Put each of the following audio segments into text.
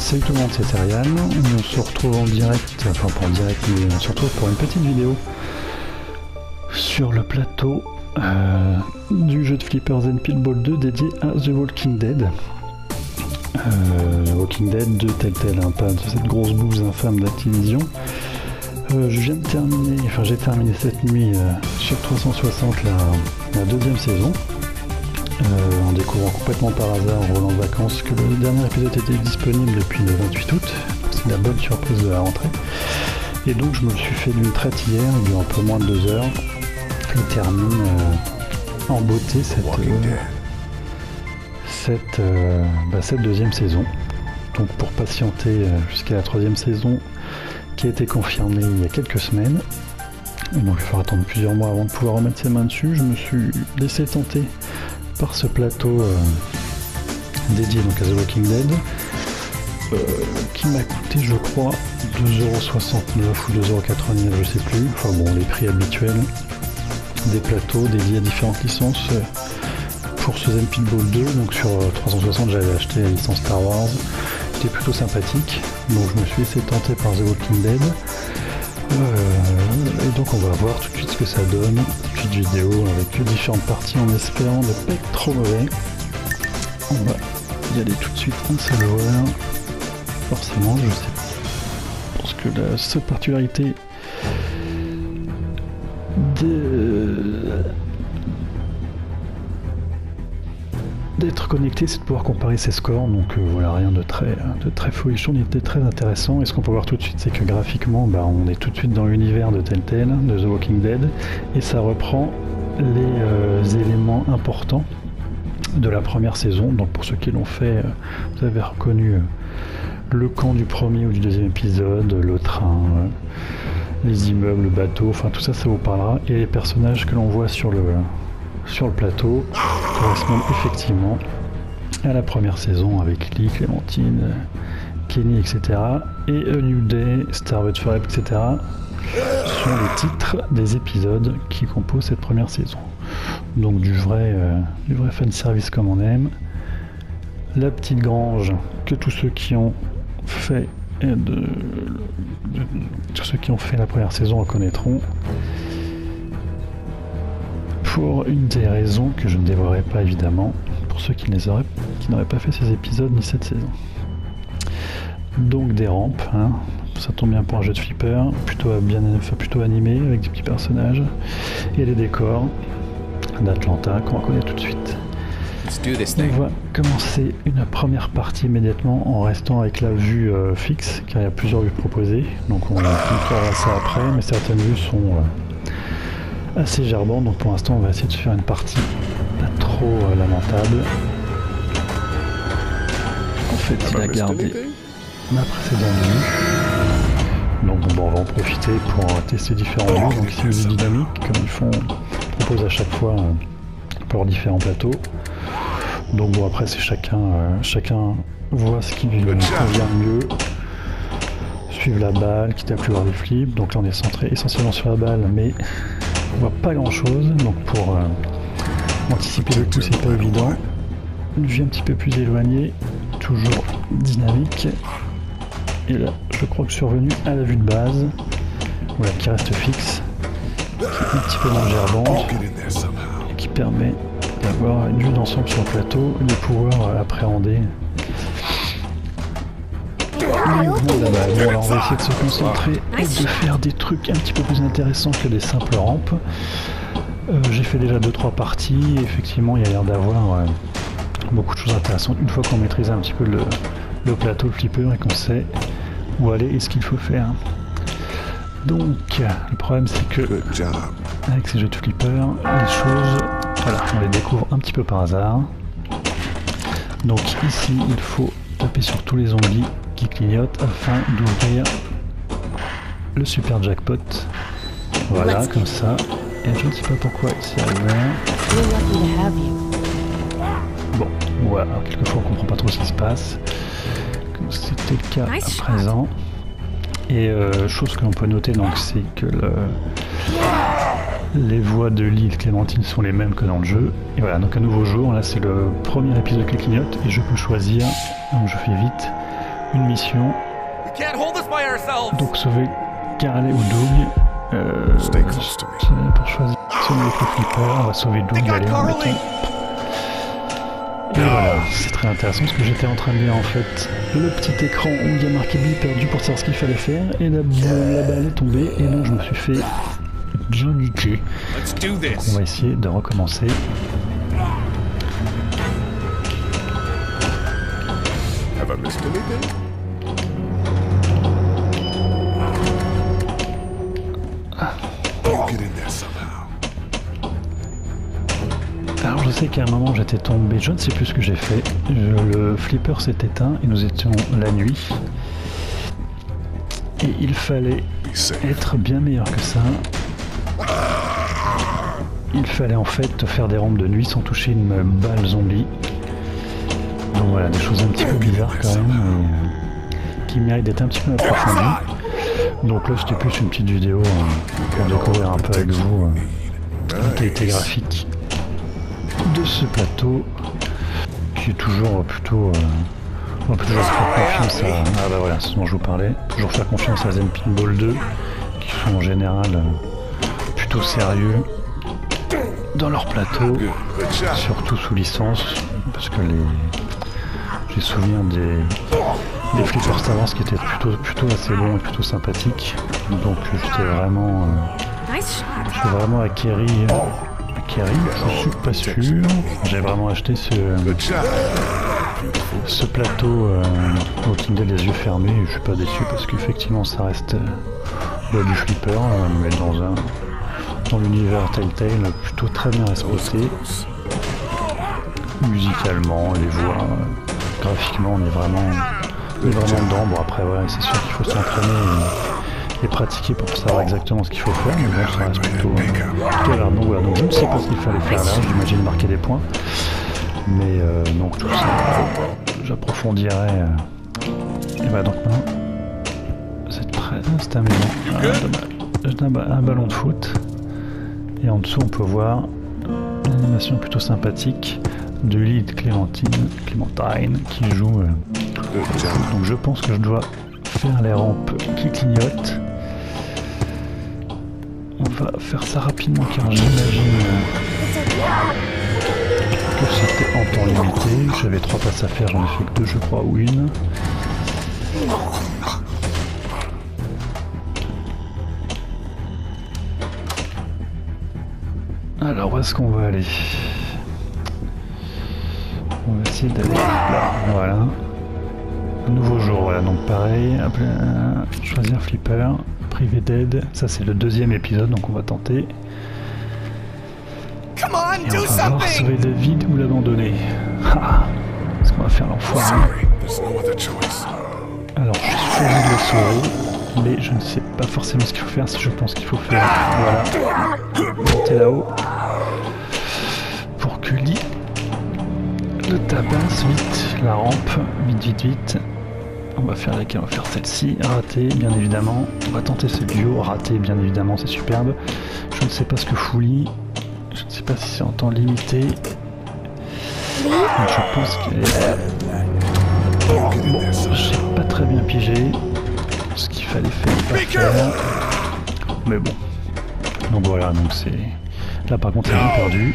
Salut tout le monde, c'est Serian. On se retrouve en direct, enfin pas en direct, mais on se retrouve pour une petite vidéo sur le plateau du jeu de Flippers and Pinball 2 dédié à The Walking Dead. Walking Dead de Telltale, hein, pas de cette grosse bouse infâme d'Activision. Je viens de terminer, enfin j'ai terminé cette nuit sur 360 la deuxième saison. En découvrant complètement par hasard en revenant de vacances que le dernier épisode était disponible depuis le 28 août. C'est la bonne surprise de la rentrée. Et donc je me le suis fait d'une traite hier, il dure un peu moins de 2 heures. Et termine en beauté cette deuxième saison. Donc pour patienter jusqu'à la troisième saison qui a été confirmée il y a quelques semaines. Et donc il va falloir attendre plusieurs mois avant de pouvoir remettre ses mains dessus. Je me suis laissé tenter par ce plateau dédié donc à The Walking Dead qui m'a coûté je crois 2,69€ ou 2,89€, je sais plus, enfin bon les prix habituels des plateaux dédiés à différentes licences. Pour ce Zen Pinball 2, donc sur 360 j'avais acheté la licence Star Wars, c'était plutôt sympathique, donc je me suis laissé tenter par The Walking Dead. Et donc on va voir tout de suite ce que ça donne, une petite vidéo avec différentes parties en espérant ne pas être trop mauvais. On va y aller tout de suite en solo. Forcément, je sais. Parce que la seule particularité d'être connecté, c'est de pouvoir comparer ses scores, donc voilà, rien de très folichon, il était très intéressant. Et ce qu'on peut voir tout de suite, c'est que graphiquement, on est tout de suite dans l'univers de Telltale, de The Walking Dead, et ça reprend les éléments importants de la première saison. Donc pour ceux qui l'ont fait, vous avez reconnu le camp du premier ou du deuxième épisode, le train, les immeubles, le bateau, enfin tout ça, ça vous parlera. Et les personnages que l'on voit sur le plateau correspondent effectivement à la première saison avec Lee, Clémentine, Kenny, etc. Et A New Day, Starboard Forever, etc. sont les titres des épisodes qui composent cette première saison. Donc du vrai fanservice comme on aime. La petite grange que tous ceux qui ont fait la première saison reconnaîtront. Pour une des raisons que je ne dévoilerai pas évidemment, pour ceux qui n'auraient pas fait ces épisodes ni cette saison. Donc des rampes, hein. Ça tombe bien pour un jeu de flipper, plutôt animé avec des petits personnages, et les décors d'Atlanta qu'on va connaître tout de suite. On va commencer une première partie immédiatement en restant avec la vue fixe, car il y a plusieurs vues proposées, donc on montrera ça après, mais certaines vues sont assez gerbant, donc pour l'instant on va essayer de se faire une partie pas trop lamentable. En fait il a gardé ma précédente vue, donc on va en profiter pour tester différents vues. Donc ici une vue dynamique, comme ils proposent à chaque fois pour différents plateaux. Donc bon après c'est chacun voit ce qui lui convient mieux. Suivre la balle, quitte à plus voir des flips, donc là on est centré essentiellement sur la balle, mais on voit pas grand chose, donc pour anticiper le coup c'est pas évident. Une vue un petit peu plus éloignée, toujours dynamique. Et là je crois que je suis revenu à la vue de base, voilà, qui reste fixe, qui est un petit peu moins gerbante, et qui permet d'avoir une vue d'ensemble sur le plateau et de pouvoir appréhender les mouvements de la balle. Bon alors on va essayer de se concentrer et de faire des trucs un petit peu plus intéressants que des simples rampes. J'ai fait déjà 2-3 parties et effectivement il y a l'air d'avoir beaucoup de choses intéressantes une fois qu'on maîtrise un petit peu le plateau, le flipper, et qu'on sait où aller et ce qu'il faut faire. Donc le problème c'est que avec ces jeux de flipper, les choses, voilà, on les découvre un petit peu par hasard. Donc ici il faut taper sur tous les zombies qui clignotent afin d'ouvrir le super jackpot. Voilà, comme ça. Et je ne sais pas pourquoi c'est ouvert. Bon, voilà, alors quelquefois on comprend pas trop ce qui se passe. Comme c'était le cas à présent. Et chose que l'on peut noter, donc, c'est que les voix de Lee et de Clémentine sont les mêmes que dans le jeu. Et voilà, donc un nouveau jour, là c'est le premier épisode qui clignote et je peux choisir, donc je fais vite, une mission. Donc sauver Carley ou Doug. Pour choisir avec le flipper, on va sauver Doug, allez, en mettant. Et voilà, c'est très intéressant parce que j'étais en train de lire en fait le petit écran où il y a marqué Bill perdu pour savoir ce qu'il fallait faire et la balle est tombée et donc je me suis fait Johnny K. On va essayer de recommencer. Have I missed anything? Get in there somehow. Alors je sais qu'à un moment j'étais tombé, je ne sais plus ce que j'ai fait. Le flipper s'est éteint et nous étions la nuit. Et il fallait être bien meilleur que ça. Il fallait en fait faire des rampes de nuit sans toucher une balle zombie. Donc voilà, des choses un petit peu bizarres quand même, qui méritent d'être un petit peu approfondies. Donc là c'était plus une petite vidéo pour découvrir un peu avec vous la qualité graphique de ce plateau, qui est toujours plutôt... on peut toujours faire confiance à... Ah bah voilà, c'est ce dont je vous parlais. Toujours faire confiance à Zen Pinball 2, qui sont en général plutôt sérieux dans leur plateau, surtout sous licence, parce que j'ai souvenir des flippers Star Wars qui étaient plutôt assez bons et plutôt sympathiques. Donc j'étais vraiment acquéri, je suis pas sûr. J'ai vraiment acheté ce plateau Walking Dead les yeux fermés et je suis pas déçu parce qu'effectivement ça reste du flipper, mais dans l'univers Telltale plutôt très bien respecté. Musicalement, les voix, graphiquement on est vraiment dedans. Bon après voilà, c'est sûr qu'il faut s'entraîner et pratiquer pour savoir exactement ce qu'il faut faire, mais bon ça reste plutôt clair. Donc voilà, donc je ne sais pas ce qu'il fallait faire là, j'imagine marquer des points. Mais donc tout ça, j'approfondirai. Et bah donc maintenant, c'est amusant. J'ai un ballon de foot. Et en dessous on peut voir une animation plutôt sympathique de lead Clémentine qui joue. Donc je pense que je dois faire les rampes qui clignotent. On va faire ça rapidement car j'imagine que c'était en temps limité. J'avais 3 passes à faire, j'en ai fait que 2 je crois, ou une. Alors où est-ce qu'on va aller? On va essayer d'aller là, voilà. Un nouveau jour, voilà, donc pareil, choisir flipper, privé d'aide, ça c'est le 2e épisode, donc on va tenter. Et on va voir sauver David ou l'abandonner. Est-ce qu'on va faire l'enfoiré? Alors je suis choisi de le sauver, mais je ne sais pas forcément ce qu'il faut faire, si je pense qu'il faut faire, voilà, monter là-haut, pour que Lee le tabasse vite, la rampe, vite. On va faire laquelle? On va faire celle-ci, raté bien évidemment. On va tenter ce duo, raté bien évidemment, c'est superbe. Je ne sais pas ce que fout Lee. Je ne sais pas si c'est en temps limité. Donc je pense qu'elle est... Bon, j'ai pas très bien pigé ce qu'il fallait faire. Mais bon. Donc voilà, donc c'est... Là par contre c'est bien perdu.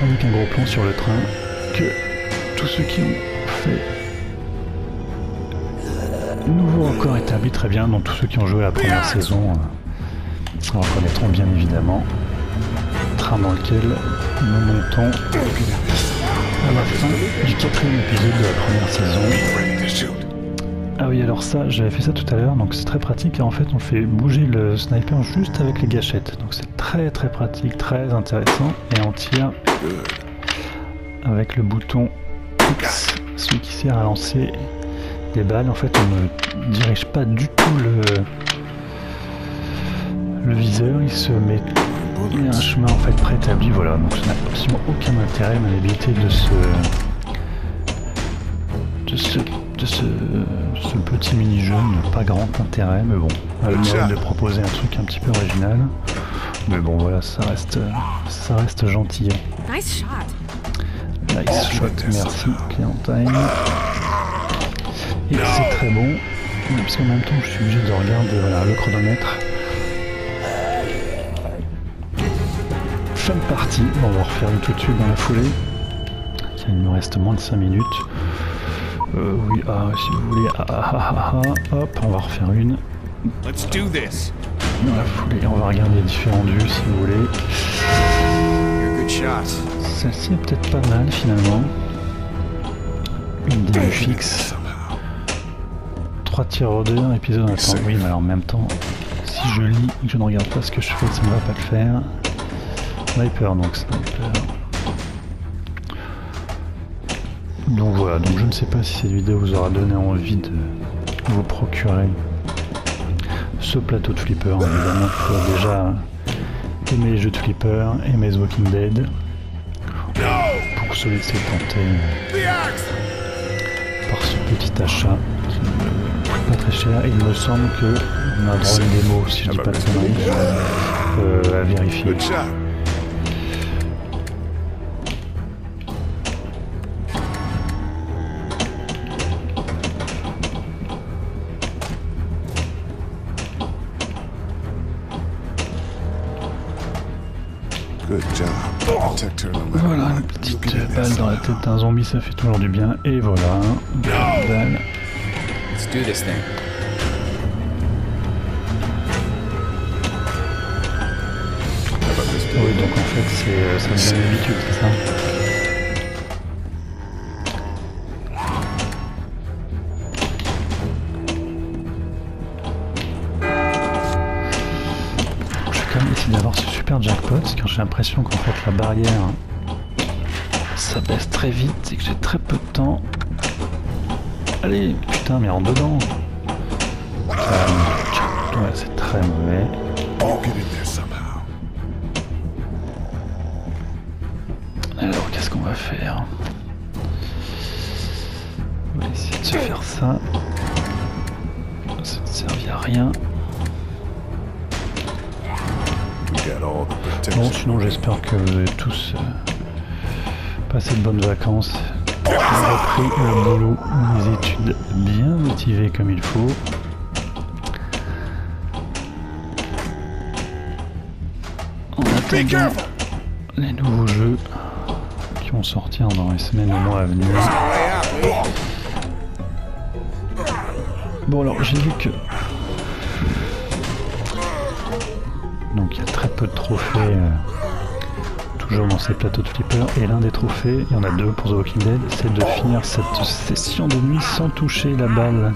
Avec un gros plan sur le train que tous ceux qui ont fait nouveau record établi très bien, donc tous ceux qui ont joué la première saison reconnaîtront bien évidemment. Train dans lequel nous montons à la fin du 4e épisode de la première saison. Ah oui, alors ça, j'avais fait ça tout à l'heure, donc c'est très pratique car en fait on fait bouger le sniper juste avec les gâchettes. Donc c'est très pratique, très intéressant, et on tire avec le bouton X, celui qui sert à lancer des balles. En fait on ne dirige pas du tout le viseur, il se met... Il y a un chemin en fait préétabli, voilà, donc ça n'a absolument aucun intérêt, maniabilité de ce petit mini-jeu n'a pas grand intérêt, mais bon, elle mérite de proposer un truc un petit peu original. Mais bon voilà, ça reste gentil. Nice shot. Nice shot, merci Clémentine. Et c'est très bon, parce qu'en même temps je suis obligé de regarder voilà, le chronomètre. Fin de partie, on va refaire une tout de suite dans la foulée. Il me reste moins de 5 minutes. Oui, si vous voulez, hop, on va refaire une. Let's do this. Dans la foulée, on va regarder différents vues si vous voulez. You're good shots. Celle-ci est peut-être pas mal finalement. Une des vues fixes. 3 tireurs, épisode en attente. Oui, mais alors en même temps, si je lis et que je ne regarde pas ce que je fais, ça ne va pas le faire. Sniper, donc sniper. Donc voilà, donc je ne sais pas si cette vidéo vous aura donné envie de vous procurer ce plateau de flipper. Évidemment, il faut déjà aimer les jeux de flipper, aimer The Walking Dead. Pour se laisser tenter par ce petit achat qui n'est pas très cher. Et il me semble qu'on a droit à une démo, si je dis pas de conneries, à vérifier. Good shot. Good job. Protect her no matter Voilà, what. une petite You'll get in there balle dans la somehow. tête d'un zombie, ça fait toujours du bien. Et voilà, une petite balle. Let's do this thing. Have I missed Oui, it? donc en fait, ça me donne l'habitude, c'est ça? Je vais quand même essayer d'avoir ce super jackpot, parce que j'ai l'impression qu'en fait la barrière, ça baisse très vite et que j'ai très peu de temps. Allez, putain, mais en dedans. Ouais, c'est très mauvais. You'll get in there somehow. Alors, qu'est-ce qu'on va faire? On va essayer de se faire ça. Ça ne servit à rien. We got all the protection. Bon, sinon j'espère que vous avez tous passé de bonnes vacances. Repris le boulot, les études bien motivées comme il faut. En attendant les nouveaux jeux qui vont sortir dans les semaines et mois à venir. Bon alors j'ai vu que donc il y a très peu de trophées toujours dans ces plateaux de flipper, et l'un des trophées, il y en a deux pour The Walking Dead, c'est de finir cette session de nuit sans toucher la balle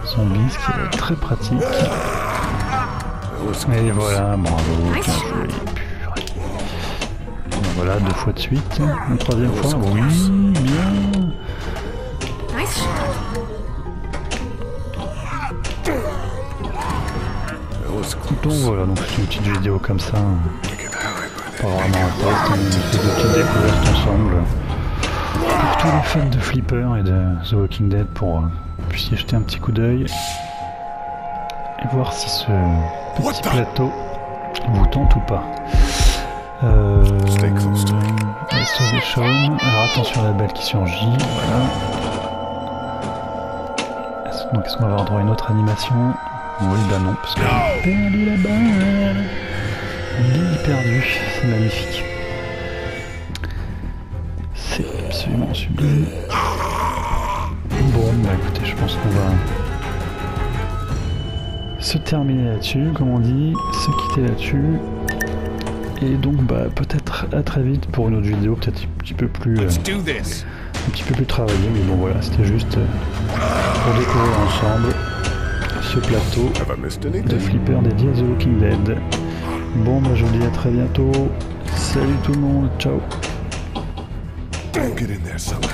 zombie, ce qui est très pratique. Et voilà, bravo, bien joué, purée. Ben voilà, 2 fois de suite, une troisième fois, oui, bien. Nice shot. That was Donc close. voilà, donc c'est une petite vidéo comme ça, We can hide by pas that. vraiment un test, une espèce de petite découverte ensemble. Pour tous les fans de Flipper et de The Walking Dead, pour que vous puissiez jeter un petit coup d'œil et voir si ce petit plateau vous tente ou pas. Stay close to me. Isolation. Alors attention à la balle qui surgit, voilà. Donc est-ce qu'on va avoir droit à une autre animation? Oui, bah non, parce que j'ai perdu la balle. Bien perdu, c'est magnifique. C'est absolument sublime. Bon, bah écoutez, je pense qu'on va se terminer là-dessus, comme on dit, se quitter là-dessus. Et donc, bah peut-être à très vite pour une autre vidéo, peut-être un petit peu plus, Let's do this. un petit peu plus travaillée, mais bon voilà, c'était juste pour découvrir ensemble ce plateau Have I missed de anything? flipper dédié à The Walking Dead. Bon, bah je vous dis à très bientôt. Salut tout le monde, ciao. You'll get in there somehow.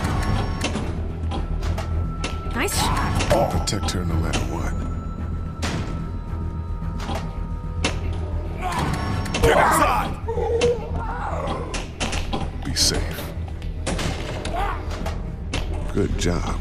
Nice shot. I'll protect her no matter what. Get inside! Be safe. Good job.